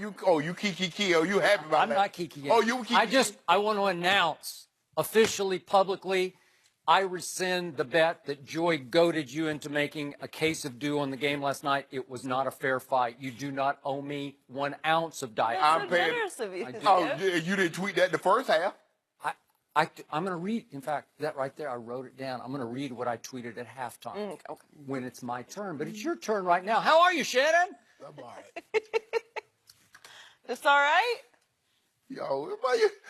you kiki. Oh, you happy about I'm that? not kiki. Oh, you kiki. I want to announce officially, publicly, I rescind the bet that Joy goaded you into making a case of due on the game last night. It was not a fair fight. You do not owe me 1 ounce of diet. That's I'm so paying. generous of you. Oh, yeah, you didn't tweet that the first half. I'm going to read, in fact, that right there, I wrote it down. I'm going to read what I tweeted at halftime when it's my turn. But it's your turn right now. How are you, Shannon? I'm all right. It's all right? Yo,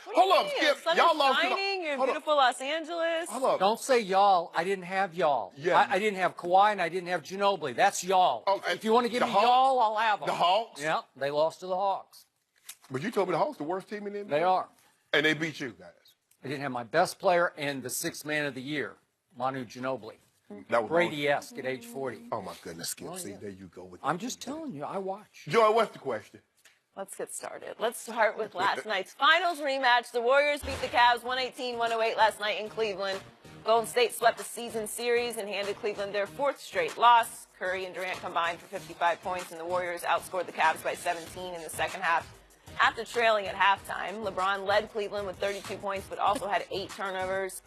Hold up, Skip. Sun Y'all is lost to shining. You're in hold beautiful Los Angeles. Hold up. Don't say y'all. I didn't have y'all. Yeah. I didn't have Kawhi and I didn't have Ginobili. That's y'all. Oh, if you want to give the me Hawks? y'all, I'll have them. The Hawks? Yeah, they lost to the Hawks. But you told me the Hawks the worst team in the NBA. They are. And they beat you guys. I didn't have my best player and the sixth man of the year, Manu Ginobili. That was Brady-esque at age 40. Oh, my goodness, Skip. See, there you go. With I'm just telling you, I watch. Joy, what's the question? Let's get started. Let's start with last night's finals rematch. The Warriors beat the Cavs 118-108 last night in Cleveland. Golden State swept the season series and handed Cleveland their 4th straight loss. Curry and Durant combined for 55 points, and the Warriors outscored the Cavs by 17 in the second half. After trailing at halftime, LeBron led Cleveland with 32 points, but also had 8 turnovers.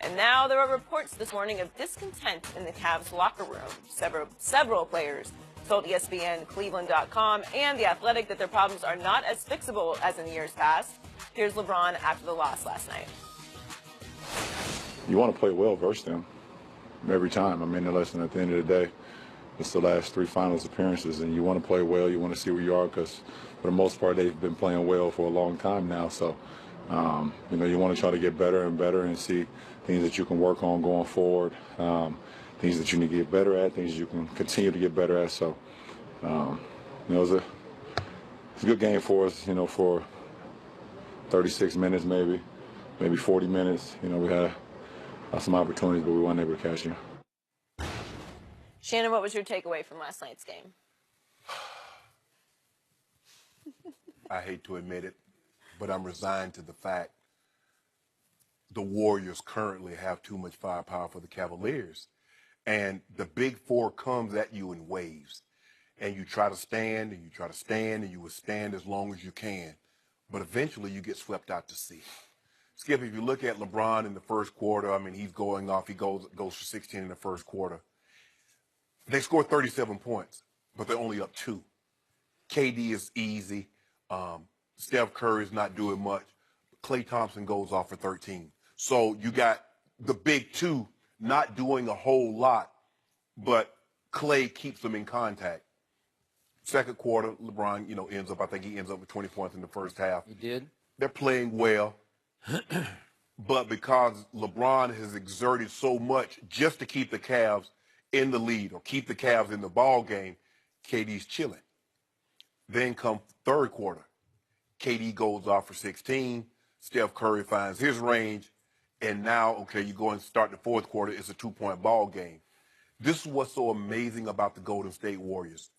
And now there are reports this morning of discontent in the Cavs locker room. Several players told ESPN, Cleveland.com, and The Athletic that their problems are not as fixable as in years past. Here's LeBron after the loss last night. You want to play well versus them every time. I mean, listen, at the end of the day, it's the last 3 finals appearances, and you want to play well. You want to see where you are because, for the most part, they've been playing well for a long time now. So, you want to try to get better and better and see things that you can work on going forward, things that you need to get better at, things you can continue to get better at. So, it was a good game for us, for 36 minutes maybe 40 minutes. We had some opportunities, but we weren't able to cash in. Shannon, what was your takeaway from last night's game? I hate to admit it, but I'm resigned to the fact the Warriors currently have too much firepower for the Cavaliers. And the Big Four comes at you in waves. And you try to stand, and you try to stand, and you will stand as long as you can. But eventually you get swept out to sea. Skip, if you look at LeBron in the first quarter, I mean, he's going off. He goes for 16 in the first quarter. They scored 37 points, but they're only up 2. KD is easy. Steph Curry's not doing much. Klay Thompson goes off for 13. So you got the big 2 not doing a whole lot, but Klay keeps them in contact. Second quarter, LeBron, I think he ends up with 20 points in the first half. He did. They're playing well. But because LeBron has exerted so much just to keep the Cavs in the lead or keep the Cavs in the ball game, KD's chilling. Then come third quarter, KD goes off for 16. Steph Curry finds his range. And now, you go and start the fourth quarter, it's a 2-point ball game. This is what's so amazing about the Golden State Warriors.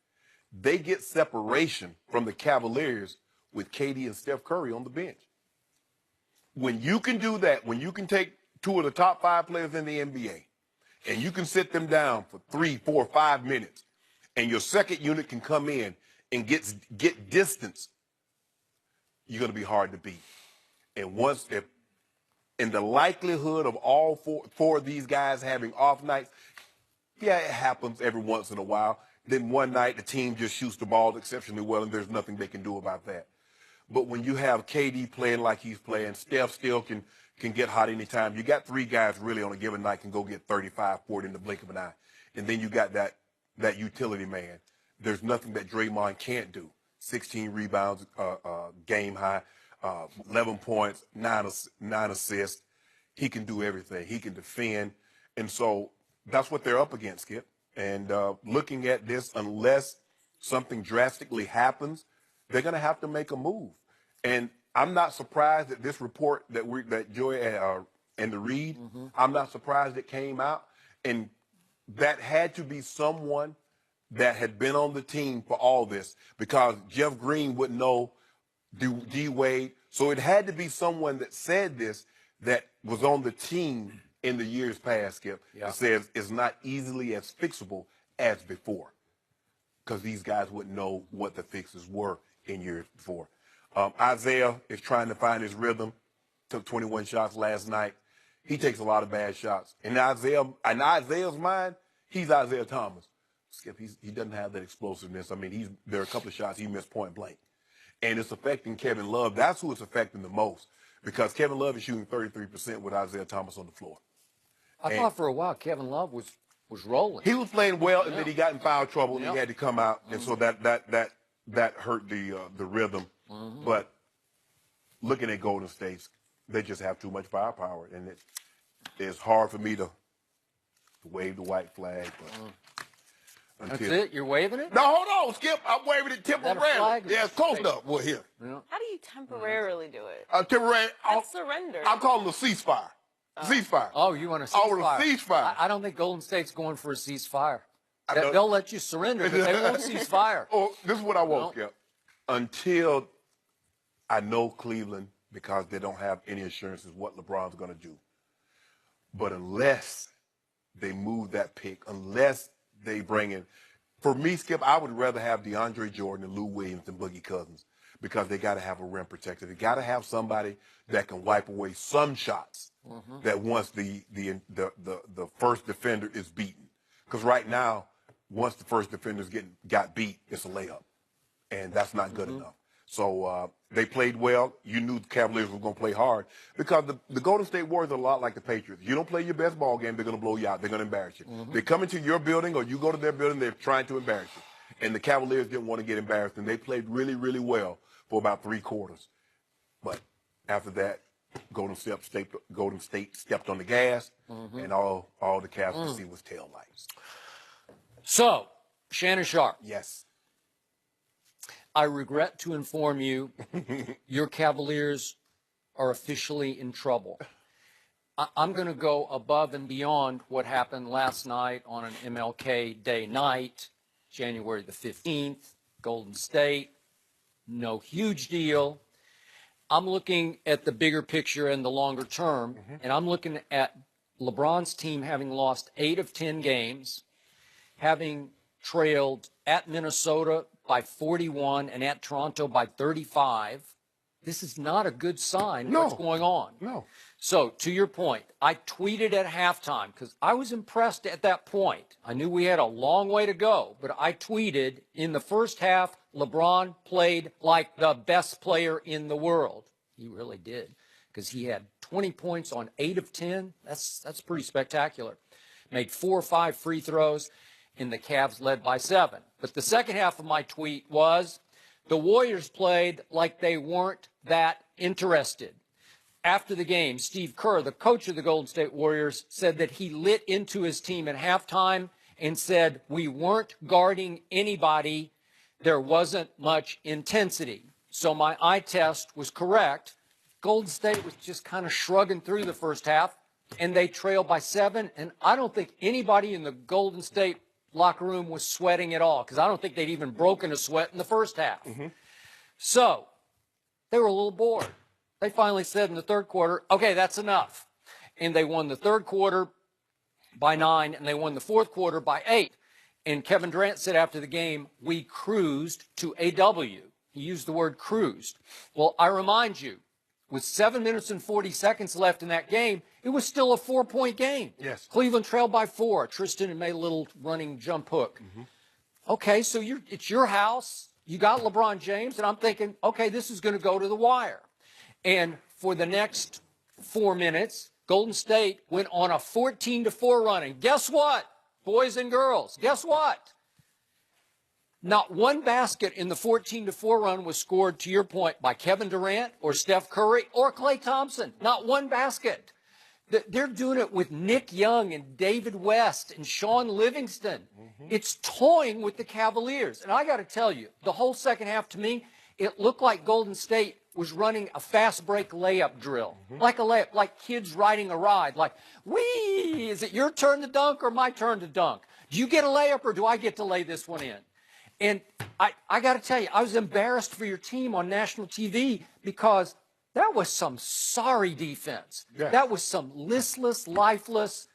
They get separation from the Cavaliers with KD and Steph Curry on the bench. When you can do that, when you can take 2 of the top 5 players in the NBA, and you can sit them down for 3, 4, 5 minutes, and your second unit can come in and get distance, you're going to be hard to beat. And in the likelihood of all four of these guys having off nights, yeah, it happens every once in a while. Then one night the team just shoots the ball exceptionally well, and there's nothing they can do about that. But when you have KD playing like he's playing, Steph still can get hot anytime. You got 3 guys really on a given night can go get 35, 40 in the blink of an eye. And then you got that utility man. There's nothing that Draymond can't do. 16 rebounds, game high, 11 points, 9 assists. He can do everything. He can defend. And so that's what they're up against, Skip. And looking at this, unless something drastically happens, they're going to have to make a move. And I'm not surprised that this report that Joy and the Reed, I'm not surprised it came out. And that had to be someone that had been on the team for all this, because Jeff Green wouldn't know D. Wade. So it had to be someone that said this that was on the team in the years past, Skip, that says it's not easily as fixable as before, because these guys wouldn't know what the fixes were in years before. Isaiah is trying to find his rhythm. Took 21 shots last night. He takes a lot of bad shots. In Isaiah's mind, he's Isaiah Thomas. Skip, he doesn't have that explosiveness. I mean, there are a couple of shots he missed point blank. And it's affecting Kevin Love. That's who it's affecting the most, because Kevin Love is shooting 33% with Isaiah Thomas on the floor. I thought for a while Kevin Love was rolling. He was playing well, and then he got in foul trouble, and he had to come out, and so that hurt the rhythm. But looking at Golden State, they just have too much firepower, and it's hard for me to wave the white flag. But That's it? You're waving it? No, hold on, Skip. I'm waving it temporarily. Yeah, it's close enough. Well, here. Yeah. How do you temporarily do it? Temporary. That's surrender. I'm calling it a ceasefire. Ceasefire. Oh, you want a ceasefire? I want a ceasefire. I don't think Golden State's going for a ceasefire. They'll let you surrender, but they won't cease fire. Oh, this is what I want, Skip. Until I know Cleveland, because they don't have any assurances what LeBron's going to do. But unless they move that pick, unless they bring in, for me, Skip, I would rather have DeAndre Jordan and Lou Williams than Boogie Cousins, because they got to have a rim protector. They got to have somebody that can wipe away some shots that once the first defender is beaten. Because right now, once the first defender's got beat, it's a layup, and that's not good enough. So they played well. You knew the Cavaliers were going to play hard, because the Golden State Warriors are a lot like the Patriots. You don't play your best ball game, they're going to blow you out. They're going to embarrass you. They come into your building or you go to their building, they're trying to embarrass you. And the Cavaliers didn't want to get embarrassed, and they played really, really well for about 3 quarters. But after that, Golden State stepped on the gas, and all the Cavs could see was tail lights. So, Shannon Sharp. Yes. I regret to inform you, your Cavaliers are officially in trouble. I'm going to go above and beyond what happened last night on an MLK Day night, January the 15th, Golden State. No huge deal. I'm looking at the bigger picture and the longer term, and I'm looking at LeBron's team having lost 8 of 10 games, having trailed at Minnesota by 41 and at Toronto by 35. This is not a good sign. No. What's going on. No. So, to your point, I tweeted at halftime because I was impressed at that point. I knew we had a long way to go, but I tweeted, in the first half, LeBron played like the best player in the world. He really did, because he had 20 points on 8 of 10. That's pretty spectacular. Made 4 or 5 free throws, and the Cavs led by 7. But the second half of my tweet was, the Warriors played like they weren't that interested. After the game, Steve Kerr, the coach of the Golden State Warriors, said that he lit into his team at halftime and said, we weren't guarding anybody. There wasn't much intensity. So my eye test was correct. Golden State was just kind of shrugging through the first half, and they trailed by 7. And I don't think anybody in the Golden State locker room was sweating at all, because I don't think they'd even broken a sweat in the first half. So they were a little bored. They finally said in the third quarter, okay, that's enough. And they won the third quarter by 9, and they won the fourth quarter by 8. And Kevin Durant said after the game, we cruised to a W. He used the word cruised. Well, I remind you, with 7 minutes and 40 seconds left in that game, it was still a 4-point game. Yes. Cleveland trailed by 4. Tristan had made a little running jump hook. Okay, so it's your house. You got LeBron James, and I'm thinking, okay, this is going to go to the wire. And for the next 4 minutes, Golden State went on a 14-4 run. And guess what, boys and girls? Guess what? Not one basket in the 14-4 run was scored, to your point, by Kevin Durant or Steph Curry or Klay Thompson. Not one basket. They're doing it with Nick Young and David West and Sean Livingston. It's toying with the Cavaliers. And I got to tell you, the whole second half, to me, it looked like Golden State was running a fast break layup drill. Like a layup, like kids riding a ride. Like, wee, is it your turn to dunk or my turn to dunk? Do you get a layup or do I get to lay this one in? And I got to tell you, I was embarrassed for your team on national TV, because that was some sorry defense. Yeah. That was some listless, lifeless.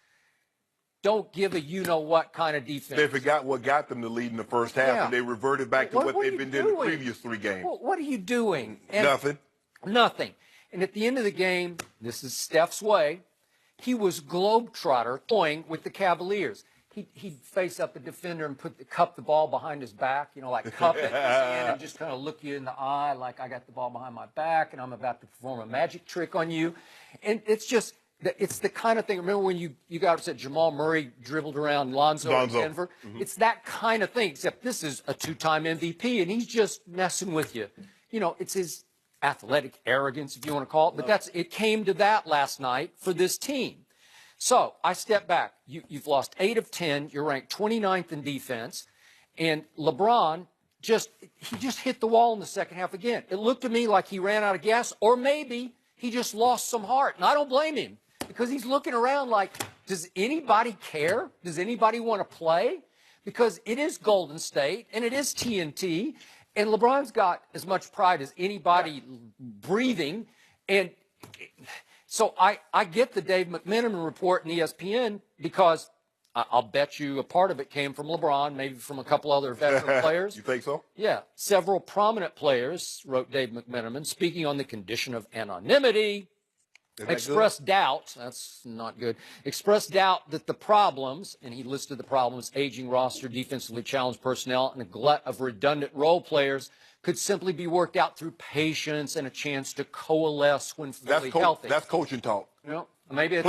don't give a you-know-what kind of defense. They forgot what got them the lead in the first half, Yeah. and they reverted back to what they've been doing the previous 3 games. What are you doing? And Nothing. Nothing. And at the end of the game, this is Steph's way, he was globetrotter toying with the Cavaliers. He'd face up a defender and cup the ball behind his back, like cup it in his hand and just kind of look you in the eye like I got the ball behind my back and I'm about to perform a magic trick on you. And it's the kind of thing. Remember when you got upset Jamal Murray dribbled around Lonzo. in Denver? Mm-hmm. It's that kind of thing, except this is a 2-time MVP and he's just messing with you. It's his athletic arrogance, if you want to call it, but it came to that last night for this team. So I step back. You've lost 8 of 10. You're ranked 29th in defense. And LeBron just hit the wall in the second half again. It looked to me like he ran out of gas, or maybe he just lost some heart. And I don't blame him because he's looking around like, does anybody care? Does anybody want to play? Because it is Golden State and it is TNT. And LeBron's got as much pride as anybody breathing. And so I get the Dave McMenamin report in ESPN because I'll bet you a part of it came from LeBron, maybe from a couple other veteran players. You think so? Yeah. Several prominent players, wrote Dave McMenamin, speaking on the condition of anonymity, expressed doubt, that's not good, expressed doubt that the problems, and he listed the problems, aging roster, defensively challenged personnel, and a glut of redundant role players, could simply be worked out through patience and a chance to coalesce when fully healthy. That's coaching talk. Maybe it's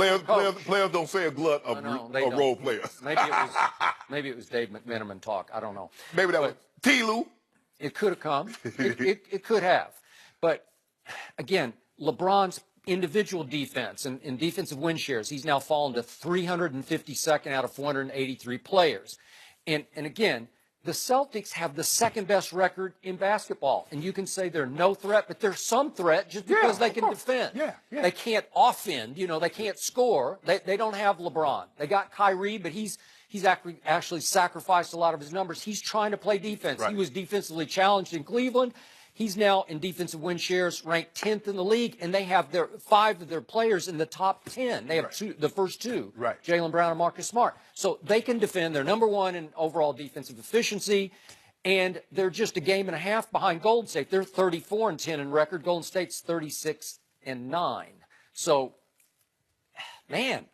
players don't say a glut of role players. Maybe it was Dave McMenamin talk. I don't know. Maybe that was T-Lou. It could have come. It could have. But again, LeBron's individual defense and defensive win shares, he's now fallen to 352nd out of 483 players. And again, the Celtics have the second best record in basketball. And you can say they're no threat, but they're some threat just because they can defend. Yeah. They can't offend, they can't score. They don't have LeBron. They got Kyrie, but he's actually sacrificed a lot of his numbers. He's trying to play defense. Right. He was defensively challenged in Cleveland. He's now in defensive win shares ranked 10th in the league, and they have 5 of their players in the top 10. They have the first 2, Jaylen Brown and Marcus Smart. So they can defend. They're number 1 in overall defensive efficiency, and they're just a game and a half behind Golden State. They're 34-10 in record. Golden State's 36-9. So, man,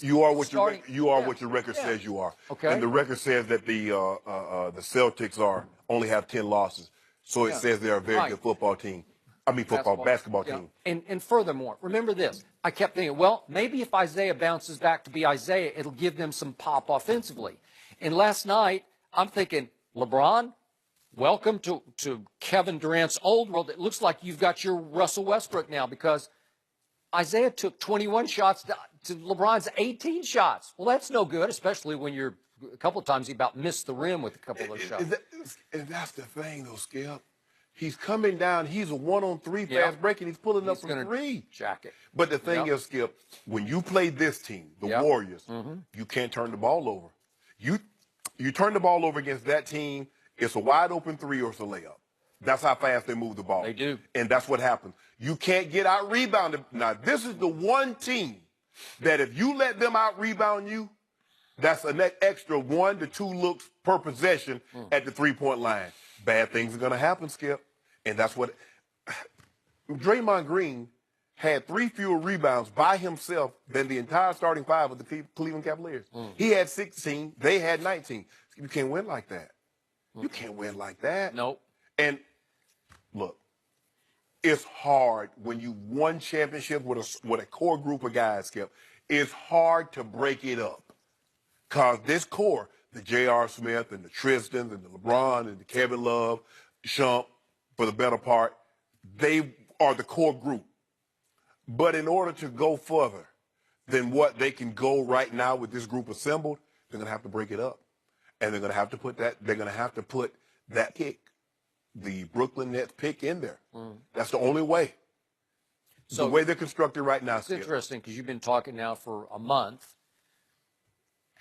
you are what your record says you are. Okay. And the record says that the Celtics only have 10 losses. So it says they're a very good football team. Basketball team. And furthermore, remember this. I kept thinking, well, maybe if Isaiah bounces back to be Isaiah, it'll give them some pop offensively. And last night, I'm thinking, LeBron, welcome to Kevin Durant's old world. It looks like you've got your Russell Westbrook now because Isaiah took 21 shots to LeBron's 18 shots. Well, that's no good, especially when you're a couple of times he about missed the rim with a couple of those shots. And that's the thing, though, Skip. He's coming down. He's a 1-on-3 fast break, and he's pulling up from 3. Jacket. But the thing is, Skip, when you play this team, the Warriors, you can't turn the ball over. You turn the ball over against that team, it's a wide open 3 or it's a layup. That's how fast they move the ball. They do. And that's what happens. You can't get out rebounded. Now, this is the one team that if you let them out rebound you, that's an extra 1 to 2 looks per possession at the 3-point line. Bad things are going to happen, Skip. And that's what Draymond Green had 3 fewer rebounds by himself than the entire starting 5 of the Cleveland Cavaliers. He had 16. They had 19. You can't win like that. You can't win like that. Nope. And look, it's hard when you won championship with a core group of guys, Skip. It's hard to break it up. Because this core, the J.R. Smith and the Tristans and the LeBron and the Kevin Love, Shump, for the better part, they are the core group. But in order to go further than what they can go right now with this group assembled, they're going to have to break it up. And they're going to have to put that pick, the Brooklyn Nets pick, in there. That's the only way. So the way they're constructed right now, it's interesting because you've been talking now for a month,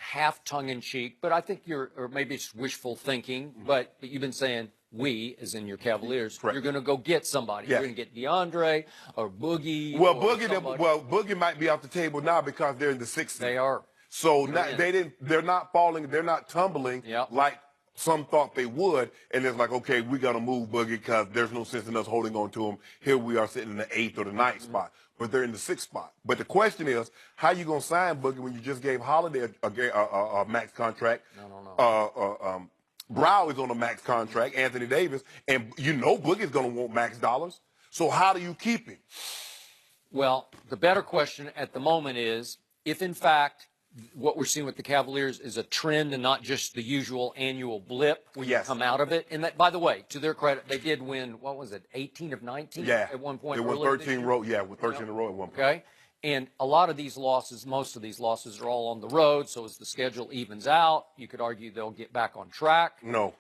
half tongue-in-cheek, but I think or maybe it's wishful thinking, but you've been saying we, as in your Cavaliers, Correct. you're going to go get somebody. Yes. You're going to get DeAndre or Boogie. Well, or Boogie might be off the table now because they're in the 6th seed. They are. So they're not falling, they're not tumbling Yep. like some thought they would. And it's like, okay, we got to move Boogie because there's no sense in us holding on to him. Here we are sitting in the 8th or the 9th spot, but they're in the 6th spot. But the question is, how you going to sign Boogie when you just gave Holiday a max contract? No. Brow is on a max contract, Anthony Davis, and you know Boogie's going to want max dollars. So how do you keep him? Well, the better question at the moment is if, in fact, what we're seeing with the Cavaliers is a trend and not just the usual annual blip when you come out of it. And that, by the way, to their credit, they did win, what was it, 18 of 19 at one point? They won 13 row, with 13 in a row at one point. Okay. And a lot of these losses, most of these losses are all on the road. So as the schedule evens out, you could argue they'll get back on track. No.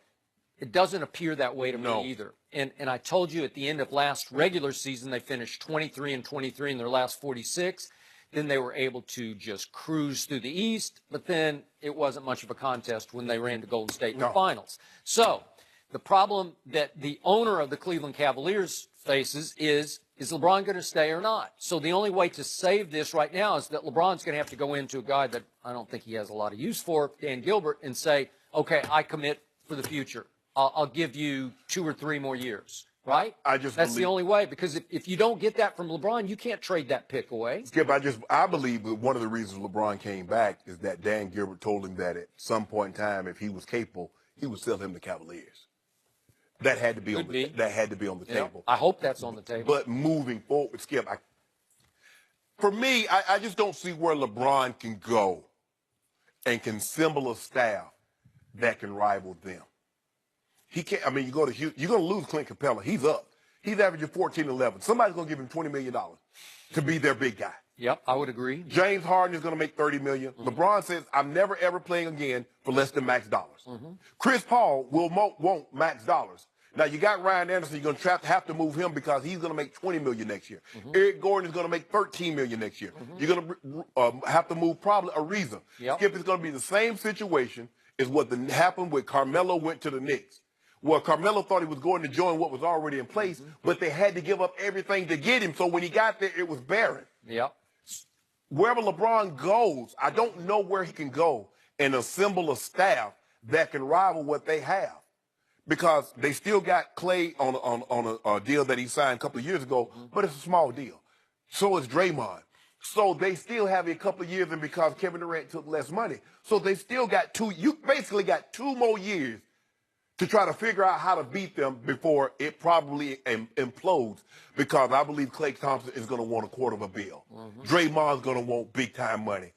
It doesn't appear that way to No. me either. And I told you at the end of last regular season, they finished 23 and 23 in their last 46. Then they were able to just cruise through the East, but then it wasn't much of a contest when they ran to Golden State in the finals. So the problem that the owner of the Cleveland Cavaliers faces is LeBron going to stay or not? So the only way to save this right now is that LeBron's going to have to go into a guy that I don't think he has a lot of use for, Dan Gilbert, and say, okay, I commit for the future. I'll give you 2 or 3 more years. Right? That's the only way, because if you don't get that from LeBron, you can't trade that pick away. Skip, I believe that one of the reasons LeBron came back is that Dan Gilbert told him that at some point in time, if he was capable, he would sell him the Cavaliers. That had to be on the table. I hope that's on the table. But moving forward, Skip, for me, I just don't see where LeBron can go and can assemble a staff that can rival them. He can't. I mean, you go to Houston, you're going to lose Clint Capella. He's up. He's averaging 14-11. Somebody's going to give him $20 million to be their big guy. Yep, I would agree. James Harden is going to make $30 million. LeBron says, I'm never, ever playing again for less than max dollars. Chris Paul won't max dollars. Now, you got Ryan Anderson. You're going to have to move him because he's going to make $20 million next year. Eric Gordon is going to make $13 million next year. You're going to have to move probably Ariza. Skip, it's going to be the same situation as what happened with Carmelo went to the Knicks. Well, Carmelo thought he was going to join what was already in place, but they had to give up everything to get him. So when he got there, it was barren. Yep. Wherever LeBron goes, I don't know where he can go and assemble a staff that can rival what they have. Because they still got Clay on a deal that he signed a couple of years ago, but it's a small deal. So is Draymond. So they still have a couple of years, and because Kevin Durant took less money. So they still got you basically got 2 more years to try to figure out how to beat them before it probably implodes, because I believe Klay Thompson is going to want $250 million. Draymond's going to want big-time money.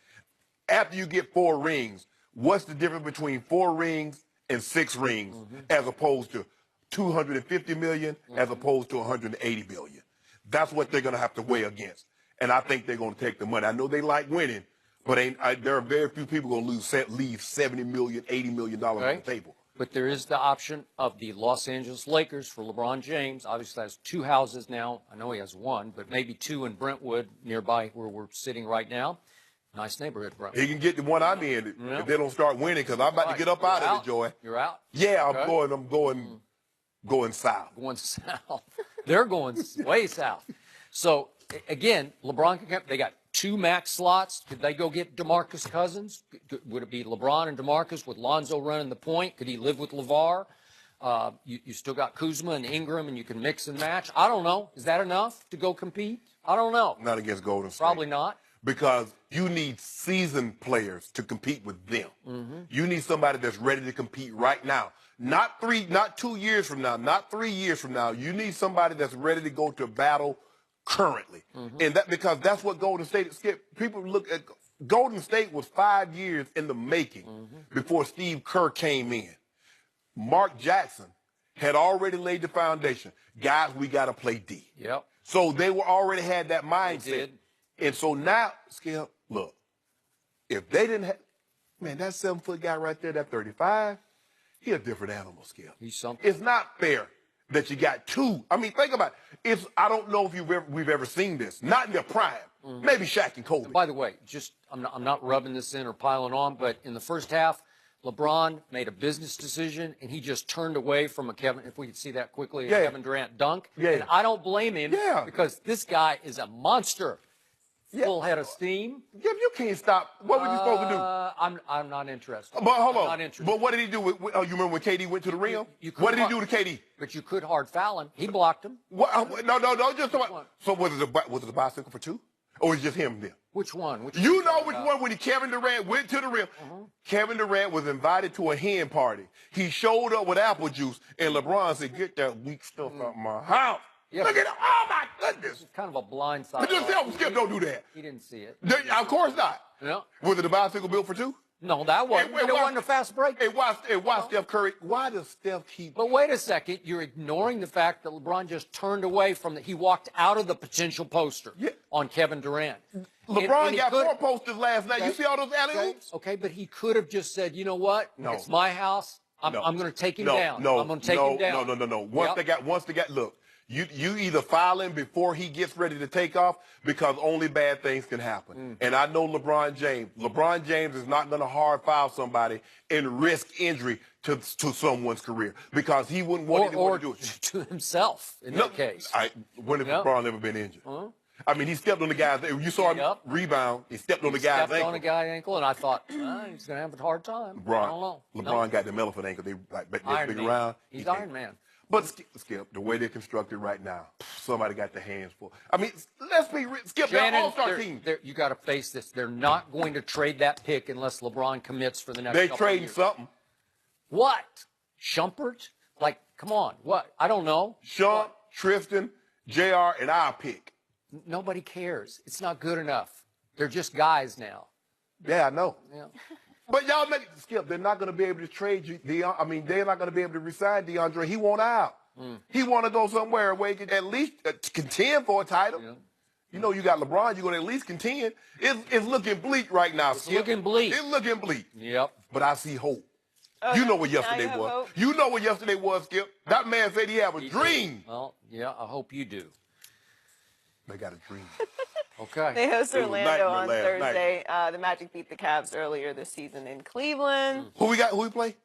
After you get 4 rings, what's the difference between 4 rings and 6 rings as opposed to $250 million as opposed to $180 million? That's what they're going to have to weigh against. And I think they're going to take the money. I know they like winning, but there are very few people going to leave $70 million, $80 million on the table. But there is the option of the Los Angeles Lakers for LeBron James. Obviously, has 2 houses now. I know he has 1, but maybe 2 in Brentwood, nearby where we're sitting right now. Nice neighborhood, bro. He can get the one I'm in if they don't start winning, because I'm about to get up out of it, Joy. You're out? Yeah, I'm going south. Going south. They're going way south. So, again, LeBron, they got 2 max slots. Could they go get DeMarcus Cousins? Would it be LeBron and DeMarcus with Lonzo running the point? Could he live with LeVar? You still got Kuzma and Ingram, and you can mix and match. I don't know. Is that enough to go compete? I don't know. Not against Golden State. Probably not. Because you need seasoned players to compete with them. You need somebody that's ready to compete right now. Not 2 years from now, not 3 years from now. You need somebody that's ready to go to battle currently. And because that's what Golden State, Skip, people look at Golden State was 5 years in the making before Steve Kerr came in. Mark Jackson had already laid the foundation. Guys, we got to play D. Yep. So they already had that mindset. They did. And so now, Skip, look, if they didn't have, man, that 7-foot guy right there, that 35, he a different animal, Skip. He's something. It's not fair that you got 2. I mean, think about it. I don't know if we've ever seen this. Not in their prime. Maybe Shaq and Kobe. By the way, I'm not rubbing this in or piling on, but in the first half, LeBron made a business decision, and he just turned away from a Kevin, if we could see that quickly, a Yeah. Kevin Durant dunk. Yeah. And I don't blame him Yeah. because this guy is a monster. Yeah. Full head of steam. You can't stop. What was he supposed to do? I'm not interested. But hold I'm on. not interested. But what did he do? You remember when KD went to the rim? What did he do to KD? But you could hard foul him. He blocked him. What, no. Just one? about, so was it a bicycle for two, or was it just him then? Which one? You know which one when Kevin Durant went to the rim. Kevin Durant was invited to a hen party. He showed up with apple juice, and LeBron said, "Get that weak stuff out my house." Yeah. Look at it. Oh, my goodness. Kind of a blind side. Just tell him, Skip, don't do that. He didn't see it. Of course not. Yeah. Was it a bicycle built for two? No, that wasn't. It wasn't a fast break. Hey, why Steph Curry? Why does Steph keep? But wait a second. You're ignoring the fact that LeBron just turned away from the. He walked out of the potential poster on Kevin Durant. LeBron got 4 posters last night. You see all those alley-oops? Okay, but he could have just said, you know what? No. It's my house. I'm going to take him down. I'm going to take him down. No. Once they got, look, you either file him before he gets ready to take off because only bad things can happen. And I know LeBron James. LeBron James is not going to hard foul somebody and risk injury to someone's career because he wouldn't want anyone to do it. To himself in that case. When has LeBron ever been injured? I mean, he stepped on the guy's. You saw him rebound. He stepped on the guy's ankle. Stepped on a guy's ankle, and I thought he's going to have a hard time. I don't know. LeBron got them elephant ankle. They big Iron around. He's Iron Man. But Skip, the way they're constructed right now, somebody got their hands full. I mean, let's be real. Skip, they're all-star team. You got to face this. They're not going to trade that pick unless LeBron commits for the next couple of years. They trading something. What? Shumpert? Like, come on. What? I don't know. Shump, Tristan, JR, and our pick. Nobody cares. It's not good enough. They're just guys now. Yeah, I know. Yeah. But y'all Skip, they're not going to be able to trade you. They're not going to be able to resign DeAndre. He want out. He want to go somewhere where he can at least contend for a title. Yeah. You know, you got LeBron. You're going to at least contend. It's looking bleak right now, Skip. It's looking bleak. It's looking bleak. Yep. But I see hope. You know what yesterday was. Hope. You know what yesterday was, Skip. That man said he had a dream. Well, yeah, I hope you do. They got a dream. Okay. They host Orlando on Thursday. The Magic beat the Cavs earlier this season in Cleveland. Who we play?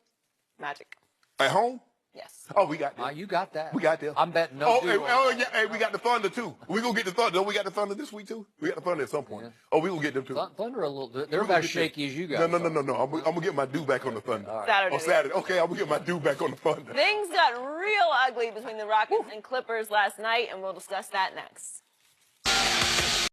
Magic. At home? Yes. Oh, we got that. You got that. We got that. I'm betting no. Hey, we got the Thunder too. We gonna get the Thunder. Don't we got the Thunder this week too? We got the Thunder at some point. Yeah. Oh, we gonna get them too. Thunder a little. They're about as shaky as you guys. No. I'm gonna get my due back on the Thunder. Saturday. On Saturday. Okay, I'm gonna get my due back on the Thunder. Things got real ugly between the Rockets and Clippers last night, and we'll discuss that next.